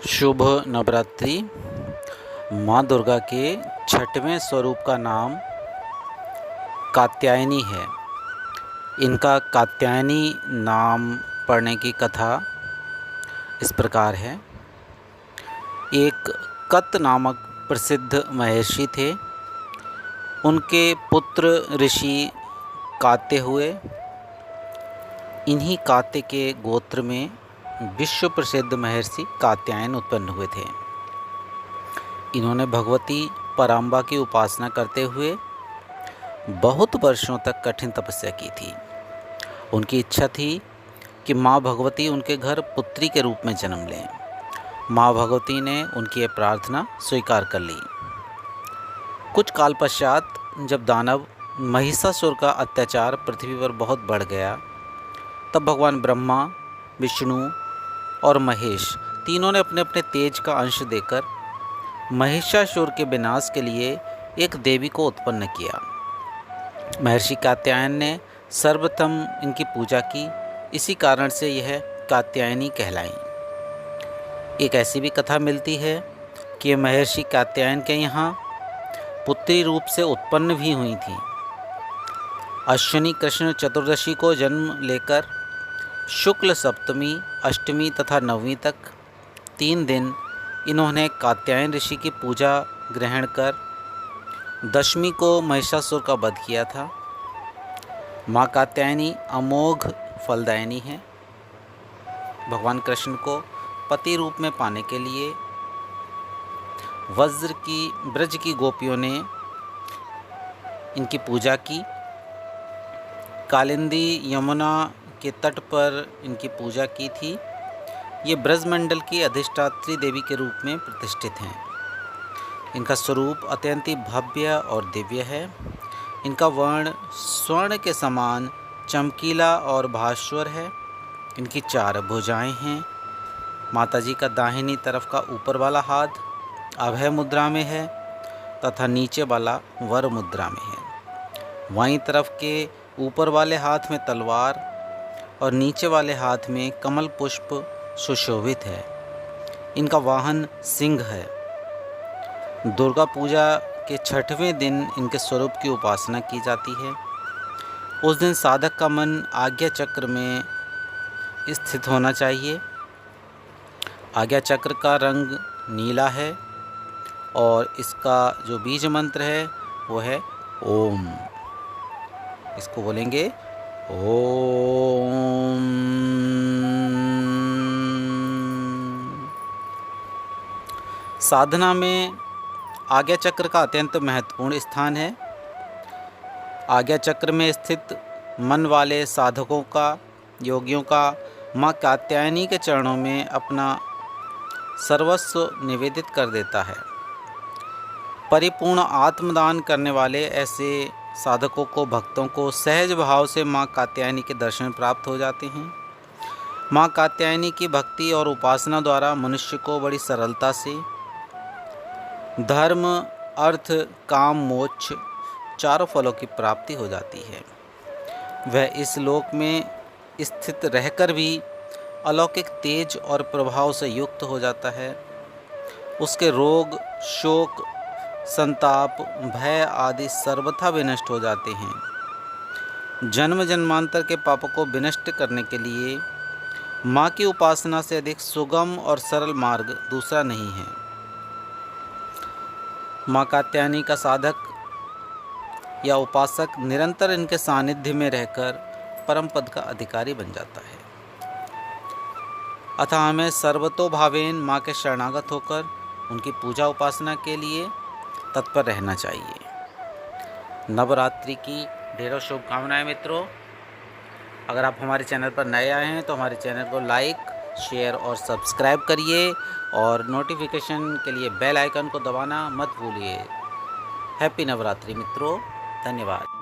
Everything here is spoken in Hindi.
शुभ नवरात्रि। माँ दुर्गा के छठवें स्वरूप का नाम कात्यायनी है। इनका कात्यायनी नाम पढ़ने की कथा इस प्रकार है। एक कत नामक प्रसिद्ध महर्षि थे। उनके पुत्र ऋषि कात्य हुए। इन्हीं कात्य के गोत्र में विश्व प्रसिद्ध महर्षि कात्यायन उत्पन्न हुए थे। इन्होंने भगवती पराम्बा की उपासना करते हुए बहुत वर्षों तक कठिन तपस्या की थी। उनकी इच्छा थी कि माँ भगवती उनके घर पुत्री के रूप में जन्म लें। माँ भगवती ने उनकी ये प्रार्थना स्वीकार कर ली। कुछ काल पश्चात जब दानव महिषासुर का अत्याचार पृथ्वी पर बहुत बढ़ गया, तब भगवान ब्रह्मा, विष्णु और महेश तीनों ने अपने अपने तेज का अंश देकर महिषासुर के विनाश के लिए एक देवी को उत्पन्न किया। महर्षि कात्यायन ने सर्वप्रथम इनकी पूजा की। इसी कारण से यह कात्यायनी कहलाई। एक ऐसी भी कथा मिलती है कि महर्षि कात्यायन के यहाँ पुत्री रूप से उत्पन्न भी हुई थी। अश्विनी कृष्ण चतुर्दशी को जन्म लेकर शुक्ल सप्तमी, अष्टमी तथा नवमी तक 3 दिन इन्होंने कात्यायन ऋषि की पूजा ग्रहण कर दशमी को महिषासुर का वध किया था। माँ कात्यायनी अमोघ फलदायिनी है। भगवान कृष्ण को पति रूप में पाने के लिए ब्रज की गोपियों ने इनकी पूजा की। कालिंदी यमुना के तट पर इनकी पूजा की थी। ये ब्रजमंडल की अधिष्ठात्री देवी के रूप में प्रतिष्ठित हैं। इनका स्वरूप अत्यंत भव्य और दिव्य है। इनका वर्ण स्वर्ण के समान चमकीला और भास्वर है। इनकी 4 भुजाएं हैं। माताजी का दाहिनी तरफ का ऊपर वाला हाथ अभय मुद्रा में है तथा नीचे वाला वर मुद्रा में है। बाईं तरफ के ऊपर वाले हाथ में तलवार और नीचे वाले हाथ में कमल पुष्प सुशोभित है। इनका वाहन सिंह है। दुर्गा पूजा के 6वें दिन इनके स्वरूप की उपासना की जाती है। उस दिन साधक का मन आज्ञा चक्र में स्थित होना चाहिए। आज्ञा चक्र का रंग नीला है और इसका जो बीज मंत्र है वो है ओम। इसको बोलेंगे ओम। साधना में आज्ञा चक्र का अत्यंत महत्वपूर्ण स्थान है। आज्ञा चक्र में स्थित मन वाले साधकों का, योगियों का माँ कात्यायनी के चरणों में अपना सर्वस्व निवेदित कर देता है। परिपूर्ण आत्मदान करने वाले ऐसे साधकों को, भक्तों को सहज भाव से माँ कात्यायनी के दर्शन प्राप्त हो जाते हैं। माँ कात्यायनी की भक्ति और उपासना द्वारा मनुष्य को बड़ी सरलता से धर्म, अर्थ, काम, मोक्ष 4 फलों की प्राप्ति हो जाती है। वह इस लोक में स्थित रहकर भी अलौकिक तेज और प्रभाव से युक्त हो जाता है। उसके रोग, शोक, संताप, भय आदि सर्वथा विनष्ट हो जाते हैं। जन्म जन्मांतर के पापों को विनष्ट करने के लिए माँ की उपासना से अधिक सुगम और सरल मार्ग दूसरा नहीं है। माँ कात्यायनी का साधक या उपासक निरंतर इनके सानिध्य में रहकर परम पद का अधिकारी बन जाता है। अतः हमें सर्वतोभावेन माँ के शरणागत होकर उनकी पूजा उपासना के लिए तत्पर रहना चाहिए। नवरात्रि की ढेरों शुभकामनाएं मित्रों। अगर आप हमारे चैनल पर नए आए हैं तो हमारे चैनल को लाइक, शेयर और सब्सक्राइब करिए और नोटिफिकेशन के लिए बेल आइकन को दबाना मत भूलिए। हैप्पी नवरात्रि मित्रों। धन्यवाद।